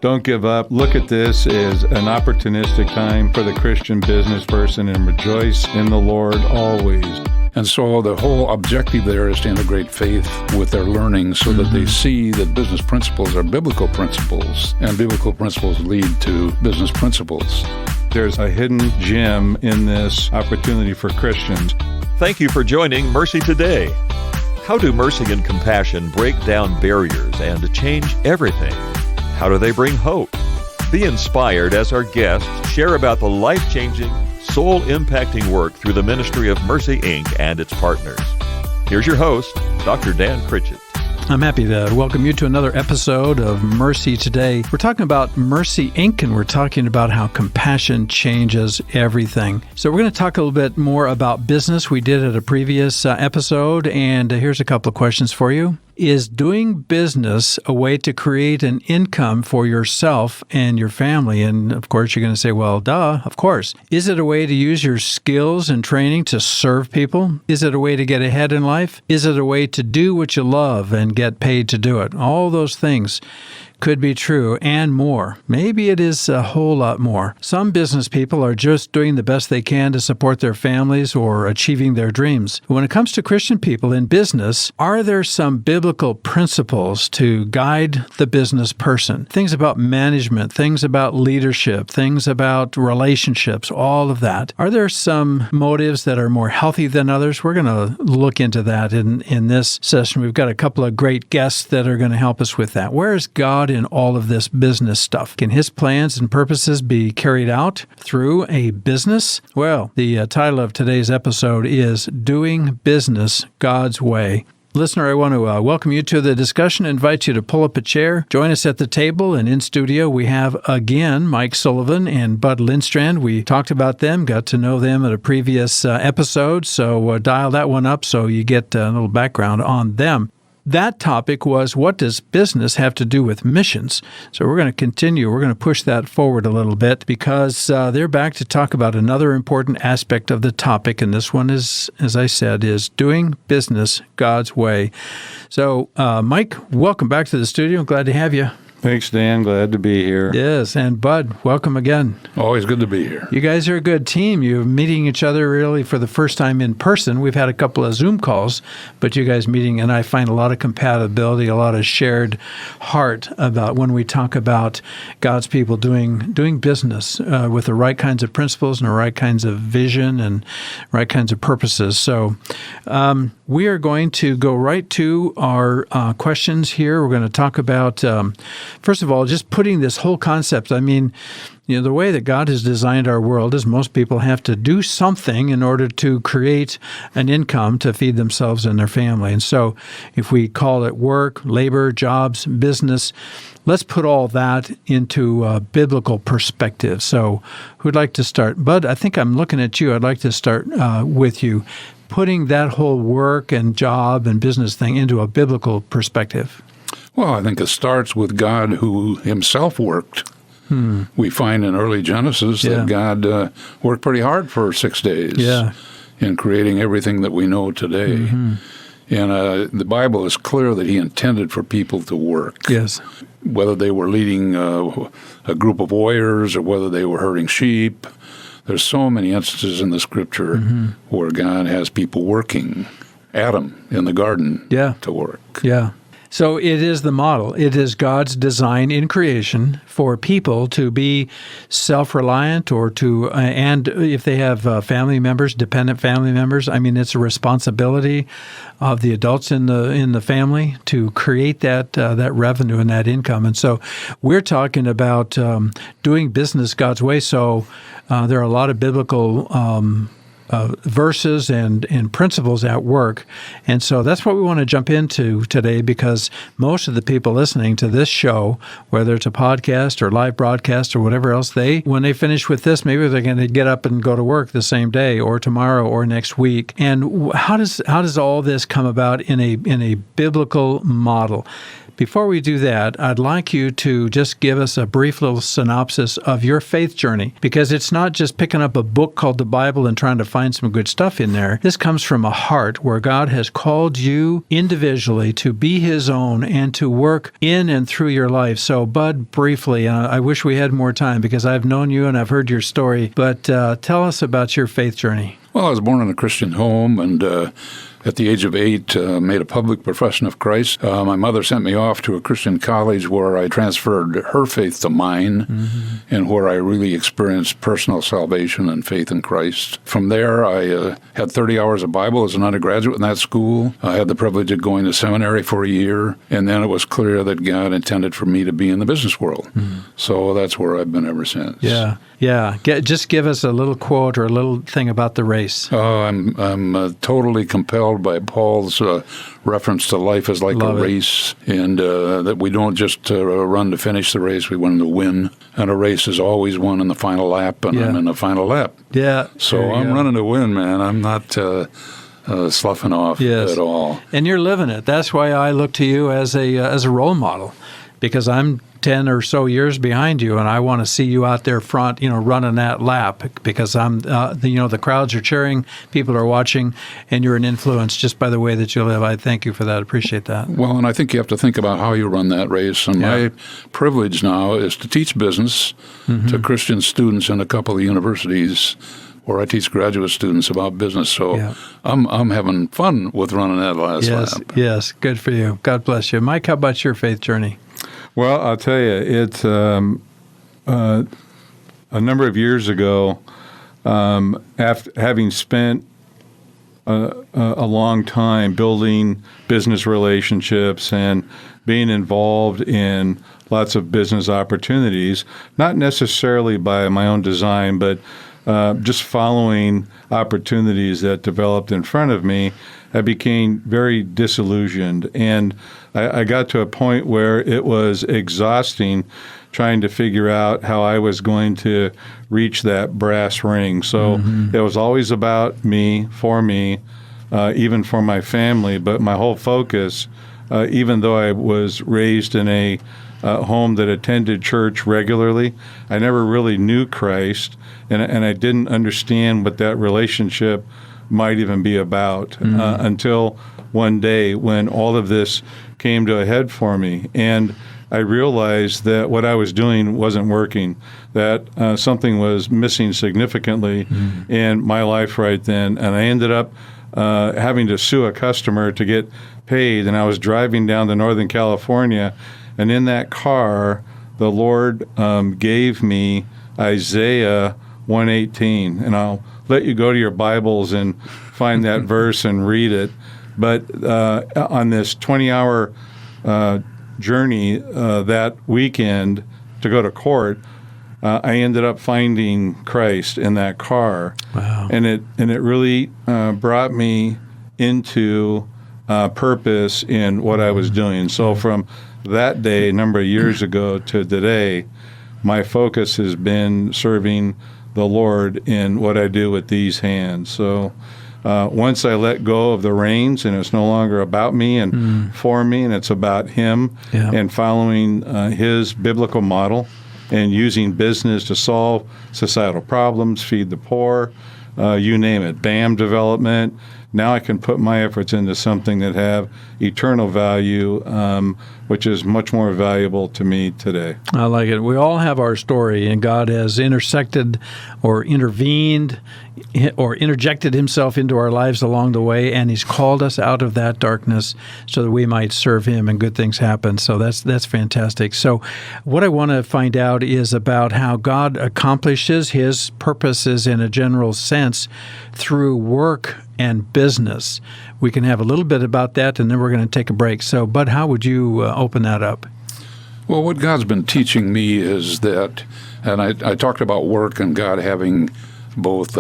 Don't give up. Look at this as an opportunistic time for the Christian business person and rejoice in the Lord always. And so the whole objective there is to integrate faith with their learning so that they see that business principles are biblical principles, and biblical principles lead to business principles. There's a hidden gem in this opportunity for Christians. Thank you for joining Mercy Today. How do mercy and compassion break down barriers and change everything? How do they bring hope? Be inspired as our guests share about the life-changing, soul-impacting work through the ministry of Mercy, Inc. and its partners. Here's your host, Dr. Dan Pritchett. I'm happy to welcome you to another episode of Mercy Today. We're talking about Mercy, Inc., and we're talking about how compassion changes everything. So we're going to talk a little bit more about business. We did at a previous episode, and here's a couple of questions for you. Is doing business a way to create an income for yourself and your family? And of course, you're going to say, well, duh, of course. Is it a way to use your skills and training to serve people? Is it a way to get ahead in life? Is it a way to do what you love and get paid to do it? All those things could be true and more. Maybe it is a whole lot more. Some business people are just doing the best they can to support their families or achieving their dreams. When it comes to Christian people in business, are there some biblical principles to guide the business person? Things about management, things about leadership, things about relationships, all of that. Are there some motives that are more healthy than others? We're going to look into that in this session. We've got a couple of great guests that are going to help us with that. Where is God in all of this business stuff? Can His plans and purposes be carried out through a business? Well, the title of today's episode is Doing Business God's Way. Listener, I want to welcome you to the discussion, invite you to pull up a chair, join us at the table, and in studio we have, again, Mike Sullivan and Bud Lindstrand. We talked about them, got to know them at a previous episode, so dial that one up so you get a little background on them. That topic was, what does business have to do with missions? So we're going to continue. We're going to push that forward a little bit because they're back to talk about another important aspect of the topic. And this one is, as I said, is doing business God's way. So, Mike, welcome back to the studio. Glad to have you. Thanks, Dan. Glad to be here. Yes, and Bud, welcome again. Always good to be here. You guys are a good team. You're meeting each other really for the first time in person. We've had a couple of Zoom calls, but you guys meeting, and I find a lot of compatibility, a lot of shared heart about when we talk about God's people doing business with the right kinds of principles and the right kinds of vision and right kinds of purposes. So we are going to go right to our questions here. We're going to talk about first of all, just putting this whole concept, I mean, the way that God has designed our world is most people have to do something in order to create an income to feed themselves and their family. And so if we call it work, labor, jobs, business, let's put all that into a biblical perspective. So who'd like to start? Bud, I think I'm looking at you. I'd like to start with you, putting that whole work and job and business thing into a biblical perspective. Well, I think it starts with God who himself worked. We find in early Genesis that God worked pretty hard for 6 days in creating everything that we know today. And the Bible is clear that he intended for people to work. Yes. Whether they were leading a group of warriors or whether they were herding sheep. There's so many instances in the Scripture where God has people working. Adam in the garden to work. Yeah. So it is the model. It is God's design in creation for people to be self-reliant or to, and if they have family members, dependent family members, I mean, it's a responsibility of the adults in the family to create that revenue and that income. And so we're talking about doing business God's way. So there are a lot of biblical verses and principles at work. And so that's what we want to jump into today, because most of the people listening to this show, whether it's a podcast or live broadcast or whatever else, when they finish with this, maybe they're going to get up and go to work the same day or tomorrow or next week. And how does all this come about in a biblical model? before we do that, I'd like you to just give us a brief little synopsis of your faith journey, because it's not just picking up a book called the Bible and trying to find some good stuff in there. This comes from a heart where God has called you individually to be His own and to work in and through your life. So, Bud, briefly, I wish we had more time because I've known you and I've heard your story, but tell us about your faith journey. Well, I was born in a Christian home, and at the age of 8, made a public profession of Christ. My mother sent me off to a Christian college where I transferred her faith to mine, and where I really experienced personal salvation and faith in Christ. From there, I had 30 hours of Bible as an undergraduate in that school. I had the privilege of going to seminary for a year, and then it was clear that God intended for me to be in the business world. So that's where I've been ever since. Yeah. Just give us a little quote or a little thing about the race. I'm totally compelled by Paul's reference to life as like a race, and that we don't just run to finish the race, we run to win. And a race is always won in the final lap, and I'm in the final lap. Yeah. So I'm running to win, man. I'm not sloughing off at all. And you're living it. That's why I look to you as a role model, because I'm 10 or so years behind you, and I want to see you out there front, running that lap, because I'm, the crowds are cheering, people are watching, and you're an influence just by the way that you live. I thank you for that. I appreciate that. Well, and I think you have to think about how you run that race. And my privilege now is to teach business to Christian students in a couple of universities where I teach graduate students about business. So I'm having fun with running that last lap. Yes, good for you. God bless you. Mike, how about your faith journey? Well, I'll tell you, it's a number of years ago, after having spent a long time building business relationships and being involved in lots of business opportunities, not necessarily by my own design, but just following opportunities that developed in front of me, I became very disillusioned. And I got to a point where it was exhausting trying to figure out how I was going to reach that brass ring. So it was always about me, even for my family. But my whole focus, even though I was raised in a home that attended church regularly, I never really knew Christ, and I didn't understand what that relationship might even be about until one day when all of this came to a head for me. And I realized that what I was doing wasn't working, that something was missing significantly in my life right then. And I ended up having to sue a customer to get paid. And I was driving down to Northern California, and in that car, the Lord gave me Isaiah 1:18. And I'll let you go to your Bibles and find that verse and read it. But on this 20-hour journey that weekend to go to court, I ended up finding Christ in that car. Wow. And it really brought me into purpose in what I was doing. So from that day, a number of years ago, to today, my focus has been serving the Lord in what I do with these hands. So once I let go of the reins, and it's no longer about me and for me, and it's about Him and following His biblical model and using business to solve societal problems, feed the poor, you name it, BAM development. Now I can put my efforts into something that have eternal value, which is much more valuable to me today. I like it. We all have our story, and God has intersected or intervened or interjected Himself into our lives along the way, and He's called us out of that darkness so that we might serve Him and good things happen. So that's fantastic. So what I want to find out is about how God accomplishes His purposes in a general sense through work and business. We can have a little bit about that, and then we're going to take a break. So, Bud, how would you open that up? Well, what God's been teaching me is that, and I talked about work and God having both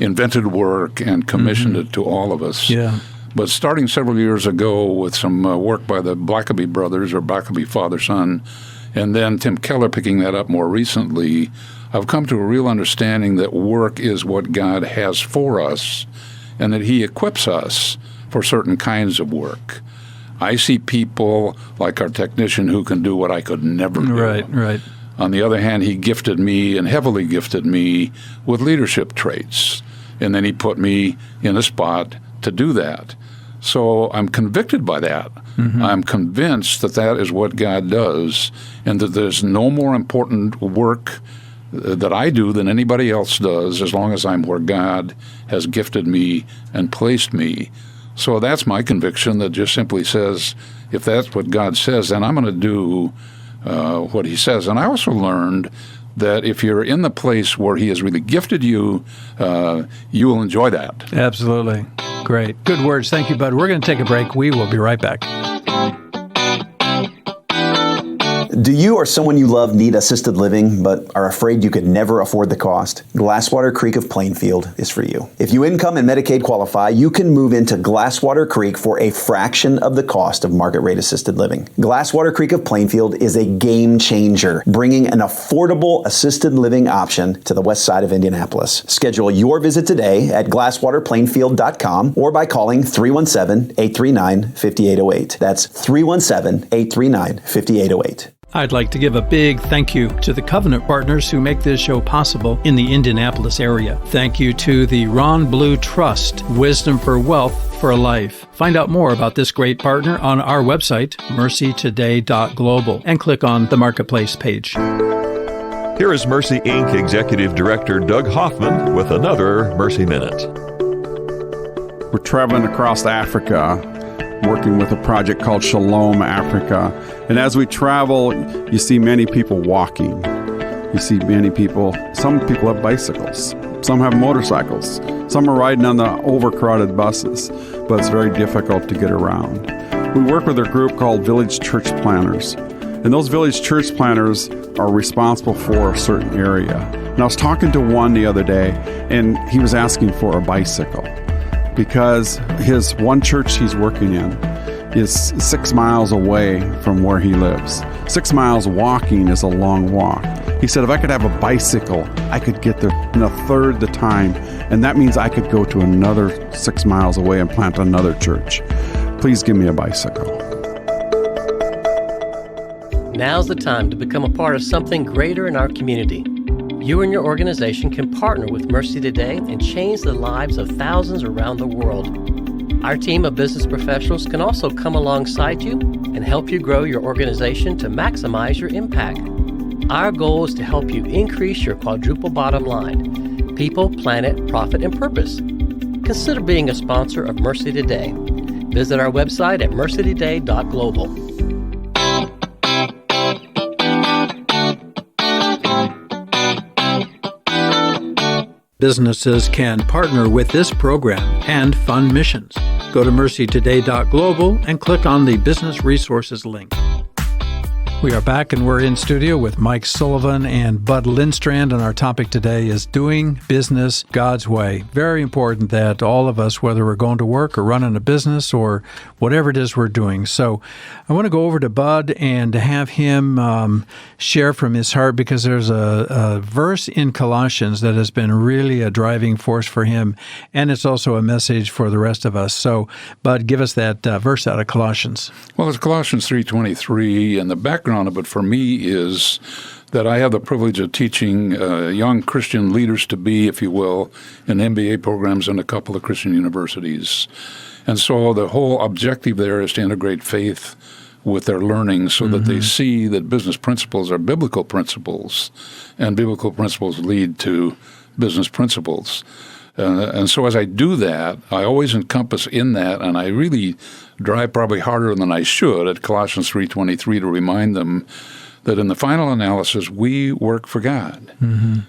invented work and commissioned it to all of us. Yeah. But starting several years ago with some work by the Blackaby brothers, or Blackaby father-son, and then Tim Keller picking that up more recently, I've come to a real understanding that work is what God has for us, and that He equips us for certain kinds of work. I see people like our technician who can do what I could never do. Right. On the other hand, he gifted me and heavily gifted me with leadership traits. And then he put me in a spot to do that. So I'm convicted by that. I'm convinced that that is what God does, and that there's no more important work that I do than anybody else does, as long as I'm where God has gifted me and placed me. So that's my conviction, that just simply says, if that's what God says, then I'm going to do what he says. And I also learned that if you're in the place where he has really gifted you, you will enjoy that. Absolutely. Great. Good words. Thank you, Bud. We're going to take a break. We will be right back. Do you or someone you love need assisted living but are afraid you could never afford the cost? Glasswater Creek of Plainfield is for you. If you income and Medicaid qualify, you can move into Glasswater Creek for a fraction of the cost of market rate assisted living. Glasswater Creek of Plainfield is a game changer, bringing an affordable assisted living option to the west side of Indianapolis. Schedule your visit today at glasswaterplainfield.com or by calling 317-839-5808. That's 317-839-5808. I'd like to give a big thank you to the Covenant partners who make this show possible in the Indianapolis area. Thank you to the Ron Blue Trust, Wisdom for Wealth for a Life. Find out more about this great partner on our website, MercyToday.global, and click on the Marketplace page. Here is Mercy Inc. Executive Director Doug Hoffman with another Mercy Minute. We're traveling across Africa, working with a project called Shalom Africa. And as we travel, you see many people walking. You see many people, some people have bicycles, some have motorcycles, some are riding on the overcrowded buses, but it's very difficult to get around. We work with a group called Village Church Planners. And those village church planners are responsible for a certain area. And I was talking to one the other day, and he was asking for a bicycle, because his one church he's working in is 6 miles away from where he lives. 6 miles walking is a long walk. He said, if I could have a bicycle, I could get there in a third the time, and that means I could go to another 6 miles away and plant another church. Please give me a bicycle. Now's the time to become a part of something greater in our community. You and your organization can partner with Mercy Today and change the lives of thousands around the world. Our team of business professionals can also come alongside you and help you grow your organization to maximize your impact. Our goal is to help you increase your quadruple bottom line: people, planet, profit, and purpose. Consider being a sponsor of Mercy Today. Visit our website at MercyToday.global. Businesses can partner with this program and fund missions. Go to MercyToday.global and click on the Business Resources link. We are back, and we're in studio with Mike Sullivan and Bud Lindstrand, and our topic today is doing business God's way. Very important that all of us, whether we're going to work or running a business or whatever it is we're doing. So I want to go over to Bud and have him share from his heart, because there's a verse in Colossians that has been really a driving force for him, and it's also a message for the rest of us. So, Bud, give us that verse out of Colossians. Well, it's Colossians 3:23, and the background of it for me is that I have the privilege of teaching young Christian leaders-to-be, if you will, in MBA programs in a couple of Christian universities. And so the whole objective there is to integrate faith with their learning so that they see that business principles are biblical principles, and biblical principles lead to business principles. And so as I do that, I always encompass in that, and I really drive probably harder than I should at Colossians 3:23 to remind them that in the final analysis, we work for God.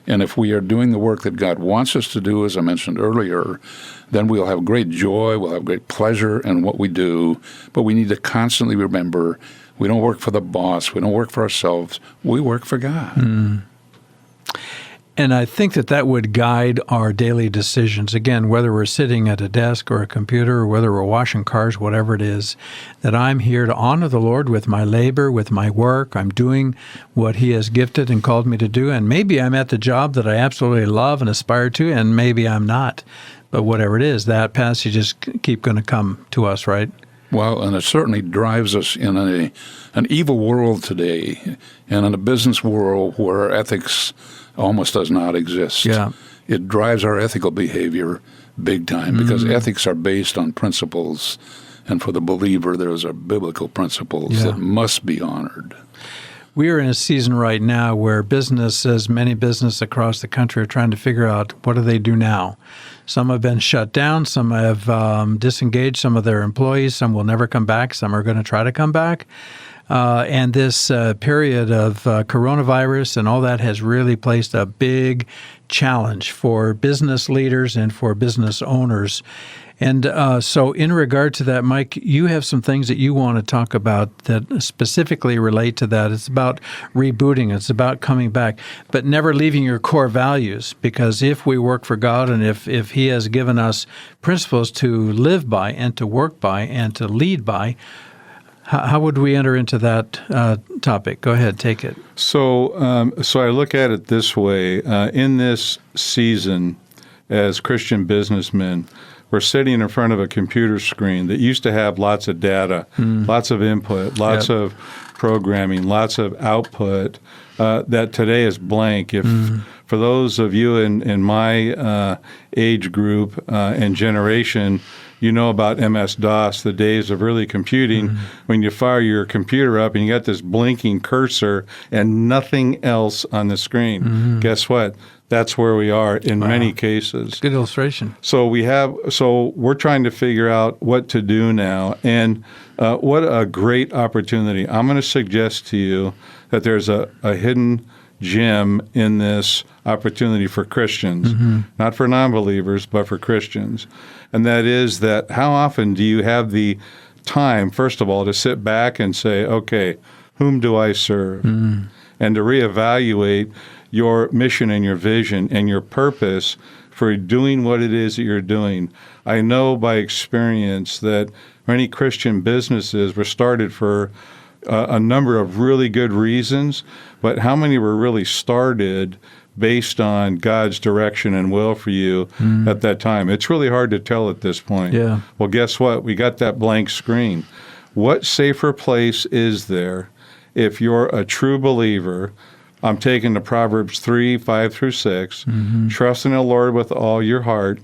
And if we are doing the work that God wants us to do, as I mentioned earlier, then we'll have great joy, we'll have great pleasure in what we do. But we need to constantly remember, we don't work for the boss, we don't work for ourselves, we work for God. And I think that would guide our daily decisions. Again, whether we're sitting at a desk or a computer, or whether we're washing cars, whatever it is, that I'm here to honor the Lord with my labor, with my work. I'm doing what He has gifted and called me to do. And maybe I'm at the job that I absolutely love and aspire to, and maybe I'm not. But whatever it is, that passages keep going to come to us, right? Well, and it certainly drives us in an evil world today, and in a business world where ethics almost does not exist. Yeah. It drives our ethical behavior big time because ethics are based on principles, and for the believer, those are biblical principles that must be honored. We are in a season right now where businesses, many businesses across the country, are trying to figure out what do they do now. Some have been shut down. Some have disengaged some of their employees. Some will never come back. Some are going to try to come back. And this period of coronavirus and all that has really placed a big challenge for business leaders and for business owners. And so in regard to that, Mike, you have some things that you want to talk about that specifically relate to that. It's about rebooting. It's about coming back, but never leaving your core values, because if we work for God and if He has given us principles to live by and to work by and to lead by, how would we enter into that topic? Go ahead, take it. So I look at it this way. In this season, as Christian businessmen, we're sitting in front of a computer screen that used to have lots of data, lots of input, lots of programming, lots of output, that today is blank. If for those of you in my age group and generation, you know about MS-DOS, the days of early computing, when you fire your computer up and you got this blinking cursor and nothing else on the screen. Guess what? That's where we are in many cases. Good illustration. So we're trying to figure out what to do now, and what a great opportunity. I'm going to suggest to you that there's a hidden gem in this opportunity for Christians, not for non-believers, but for Christians. And that is that how often do you have the time, first of all, to sit back and say, okay, whom do I serve? And to reevaluate your mission and your vision and your purpose for doing what it is that you're doing. I know by experience that many Christian businesses were started for a number of really good reasons, but how many were really started based on God's direction and will for you at that time? It's really hard to tell at this point. Yeah. Well, guess what? We got that blank screen. What safer place is there if you're a true believer? I'm taking the Proverbs 3, 5 through 6. Trust in the Lord with all your heart.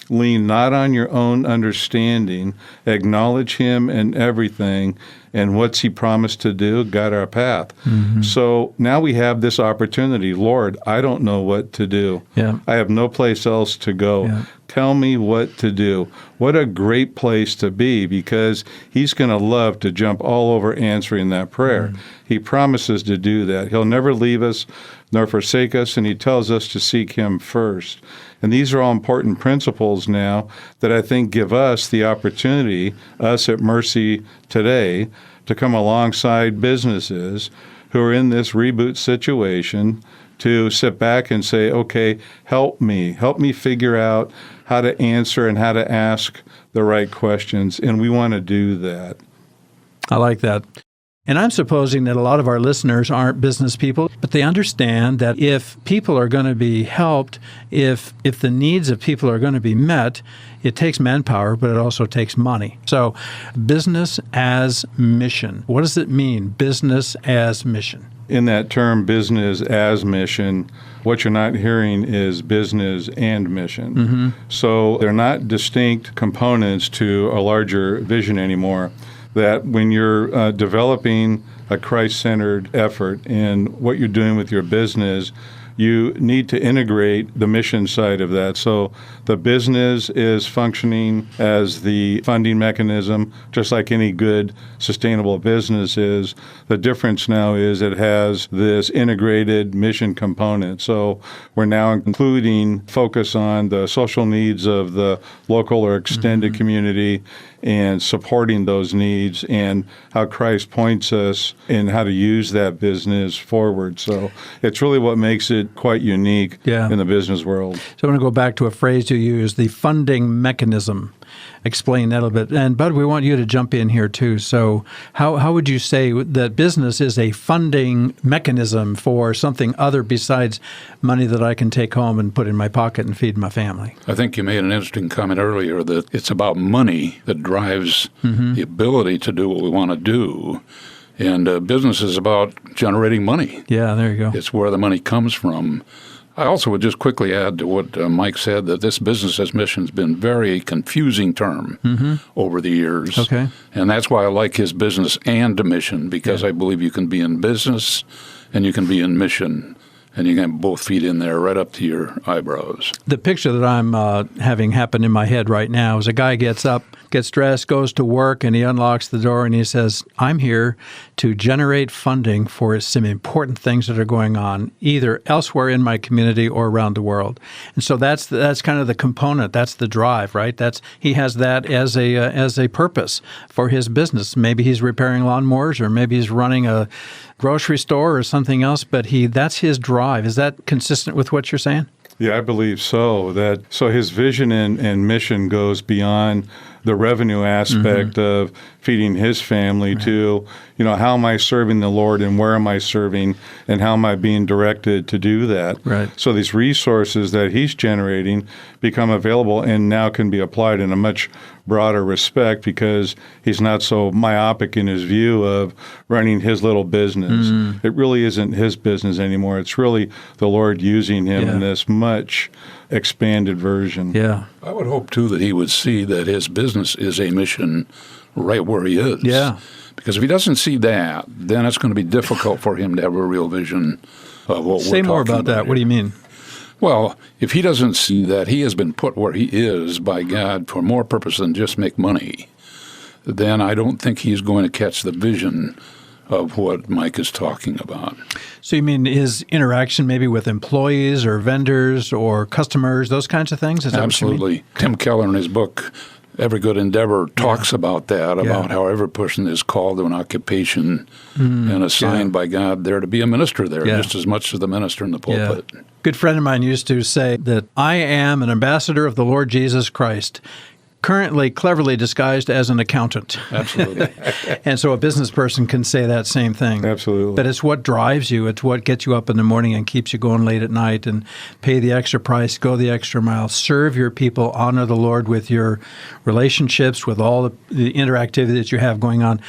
Lean not on your own understanding. Acknowledge Him in everything. And what's He promised to do? Guide our path. So now we have this opportunity. Lord, I don't know what to do. I have no place else to go. Tell me what to do. What a great place to be, because He's going to love to jump all over answering that prayer. He promises to do that. He'll never leave us nor forsake us, and He tells us to seek Him first. And these are all important principles now that I think give us the opportunity, us at Mercy Today, to come alongside businesses who are in this reboot situation, to sit back and say, okay, help me figure out how to answer and how to ask the right questions. And we want to do that. I like that. And I'm supposing that a lot of our listeners aren't business people, but they understand that if people are going to be helped, if the needs of people are going to be met, it takes manpower, but it also takes money. So business as mission. What does it mean, business as mission? In that term, business as mission, what you're not hearing is business and mission. So they're not distinct components to a larger vision anymore. That when you're developing a Christ-centered effort in what you're doing with your business, you need to integrate the mission side of that. So the business is functioning as the funding mechanism, just like any good, sustainable business is. The difference now is it has this integrated mission component. So we're now including focus on the social needs of the local or extended community and supporting those needs, and how Christ points us in how to use that business forward. So it's really what makes it quite unique in the business world. So I want to go back to a phrase you used, the funding mechanism. explain that a little bit. And Bud, we want you to jump in here too. So how would you say that business is a funding mechanism for something other besides money that I can take home and put in my pocket and feed my family? I think you made an interesting comment earlier that it's about money that drives the ability to do what we want to do. And business is about generating money. Yeah, there you go. It's where the money comes from. I also would just quickly add to what Mike said, that this business as mission has been a very confusing term over the years. Okay. And that's why I like his business and mission, because I believe you can be in business and you can be in mission. And you can have both feet in there right up to your eyebrows. The picture that I'm having happen in my head right now is a guy gets up, gets dressed, goes to work, and he unlocks the door and he says, I'm here to generate funding for some important things that are going on, either elsewhere in my community or around the world. And so that's kind of the component. That's the drive, right? He has that as a purpose for his business. Maybe he's repairing lawnmowers, or maybe he's running a grocery store or something else, but that's his drive. Is that consistent with what you're saying? Yeah, I believe so. So his vision and mission goes beyond the revenue aspect of feeding his family to, how am I serving the Lord and where am I serving and how am I being directed to do that? Right. So these resources that he's generating become available and now can be applied in a much broader respect because he's not so myopic in his view of running his little business. It really isn't his business anymore. It's really the Lord using him in this much expanded version. Yeah. I would hope, too, that he would see that his business is a mission right where he is. Yeah. Because if he doesn't see that, then it's going to be difficult for him to have a real vision of what we're talking about. Say more about that. What do you mean? Well, if he doesn't see that he has been put where he is by God for more purpose than just make money, then I don't think he's going to catch the vision of what Mike is talking about. So you mean his interaction maybe with employees or vendors or customers, those kinds of things? Is that Absolutely. What you mean? Tim Keller in his book, Every Good Endeavor, talks about that, about how every person is called to an occupation and assigned by God there to be a minister there, just as much as the minister in the pulpit. Yeah. Good friend of mine used to say that I am an ambassador of the Lord Jesus Christ, currently cleverly disguised as an accountant. Absolutely. And so a business person can say that same thing. Absolutely. But it's what drives you. It's what gets you up in the morning and keeps you going late at night and pay the extra price, go the extra mile, serve your people, honor the Lord with your relationships, with all the interactivity that you have going on.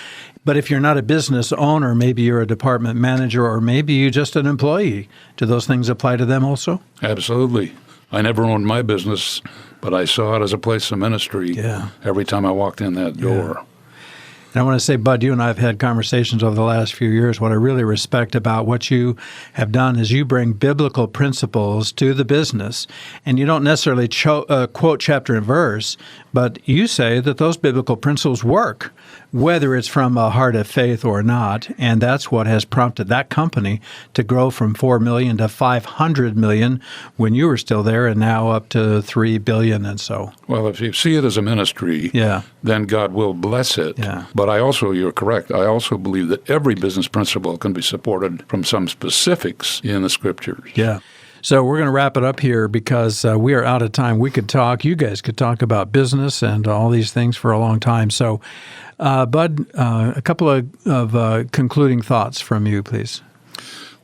But if you're not a business owner, maybe you're a department manager or maybe you're just an employee, do those things apply to them also? Absolutely. I never owned my business, but I saw it as a place of ministry every time I walked in that door. Yeah. And I want to say, Bud, you and I have had conversations over the last few years. What I really respect about what you have done is you bring biblical principles to the business, and you don't necessarily quote chapter and verse, but you say that those biblical principles work, whether it's from a heart of faith or not, and that's what has prompted that company to grow from $4 million to $500 million when you were still there, and now up to $3 billion and so. Well, if you see it as a ministry, then God will bless it. Yeah. But you're correct, I also believe that every business principle can be supported from some specifics in the Scriptures. Yeah. So we're going to wrap it up here because we are out of time. We could talk, you guys could talk about business and all these things for a long time. So, Bud, a couple of concluding thoughts from you, please.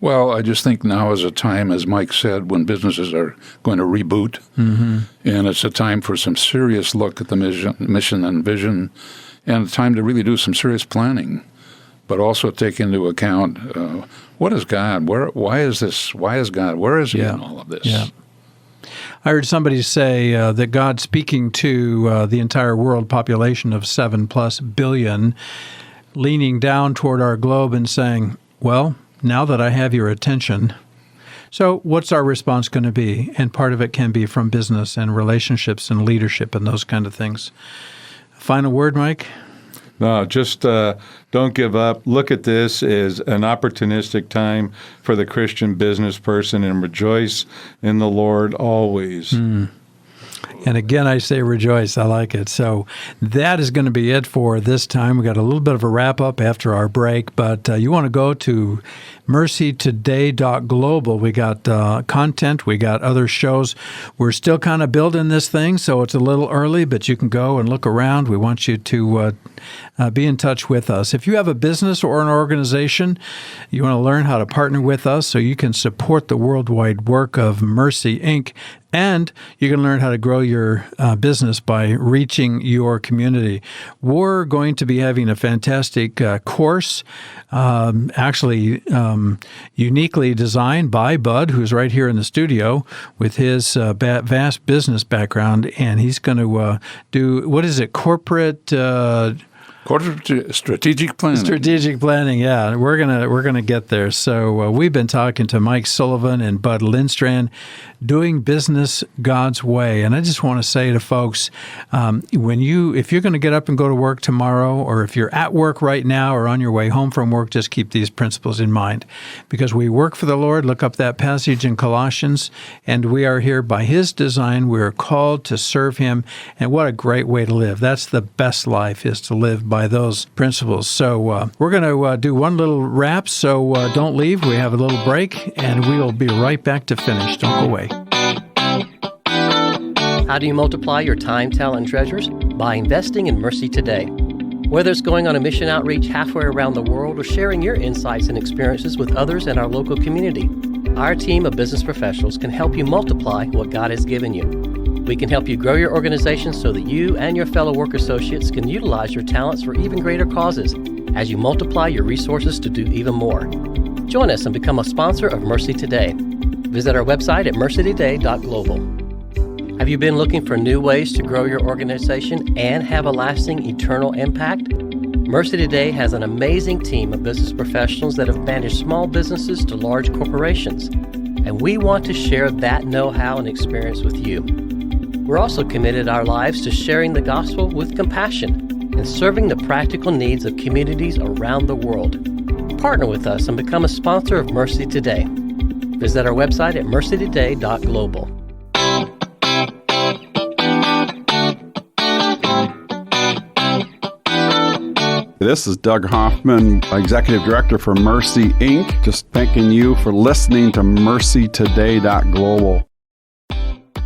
Well, I just think now is a time, as Mike said, when businesses are going to reboot, and it's a time for some serious look at the mission and vision, and a time to really do some serious planning, but also take into account what is God? Why is this? Why is God? Where is He in all of this? Yeah. I heard somebody say that God's speaking to the entire world population of 7+ billion, leaning down toward our globe and saying, well, now that I have your attention, so what's our response going to be? And part of it can be from business and relationships and leadership and those kind of things. Final word, Mike? No, just don't give up. Look at this as an opportunistic time for the Christian business person and rejoice in the Lord always. And again, I say rejoice. I like it. So that is going to be it for this time. We got a little bit of a wrap up after our break, but you want to go to MercyToday.global. We got content. We got other shows. We're still kind of building this thing, so it's a little early, but you can go and look around. We want you to be in touch with us. If you have a business or an organization, you want to learn how to partner with us so you can support the worldwide work of Mercy, Inc., and you can learn how to grow your business by reaching your community. We're going to be having a fantastic course, actually uniquely designed by Bud, who's right here in the studio with his vast business background, and he's going to do, what is it, corporate strategic planning. Strategic planning, yeah. We're gonna get there. So we've been talking to Mike Sullivan and Bud Lindstrand, doing business God's way. And I just want to say to folks, if you're going to get up and go to work tomorrow, or if you're at work right now or on your way home from work, just keep these principles in mind. Because we work for the Lord. Look up that passage in Colossians, and we are here by His design. We are called to serve Him, and what a great way to live. That's the best life, is to live by those principles. So we're going to do one little wrap, so don't leave. We have a little break, and we will be right back to finish. Don't go away. How do you multiply your time, talent, and treasures? By investing in Mercy Today. Whether it's going on a mission outreach halfway around the world or sharing your insights and experiences with others in our local community, our team of business professionals can help you multiply what God has given you. We can help you grow your organization so that you and your fellow work associates can utilize your talents for even greater causes as you multiply your resources to do even more. Join us and become a sponsor of Mercy Today. Visit our website at MercyToday.global. Have you been looking for new ways to grow your organization and have a lasting, eternal impact? Mercy Today has an amazing team of business professionals that have managed small businesses to large corporations, and we want to share that know-how and experience with you. We're also committed our lives to sharing the gospel with compassion and serving the practical needs of communities around the world. Partner with us and become a sponsor of Mercy Today. Visit our website at MercyToday.global. This is Doug Hoffman, Executive Director for Mercy, Inc. Just thanking you for listening to MercyToday.global.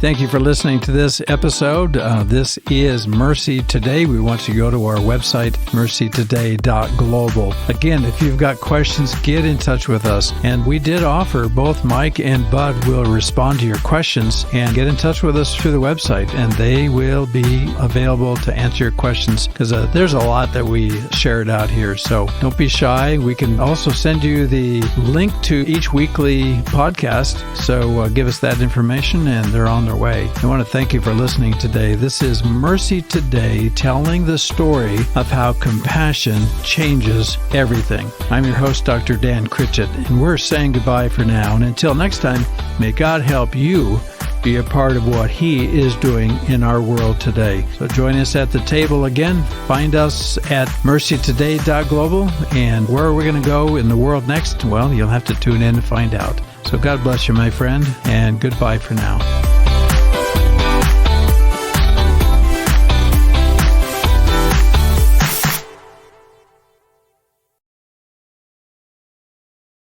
Thank you for listening to this episode. This is Mercy Today. We want you to go to our website, MercyToday.global. Again, if you've got questions, get in touch with us. And we did offer, both Mike and Bud will respond to your questions, and get in touch with us through the website, and they will be available to answer your questions, because there's a lot that we shared out here. So don't be shy. We can also send you the link to each weekly podcast. So give us that information, and they're on their way. I want to thank you for listening today. This is Mercy Today, telling the story of how compassion changes everything. I'm your host, Dr. Dan Critchett, and we're saying goodbye for now. And until next time, may God help you be a part of what He is doing in our world today. So join us at the table again. Find us at MercyToday.global. And where are we going to go in the world next? Well, you'll have to tune in to find out. So God bless you, my friend, and goodbye for now.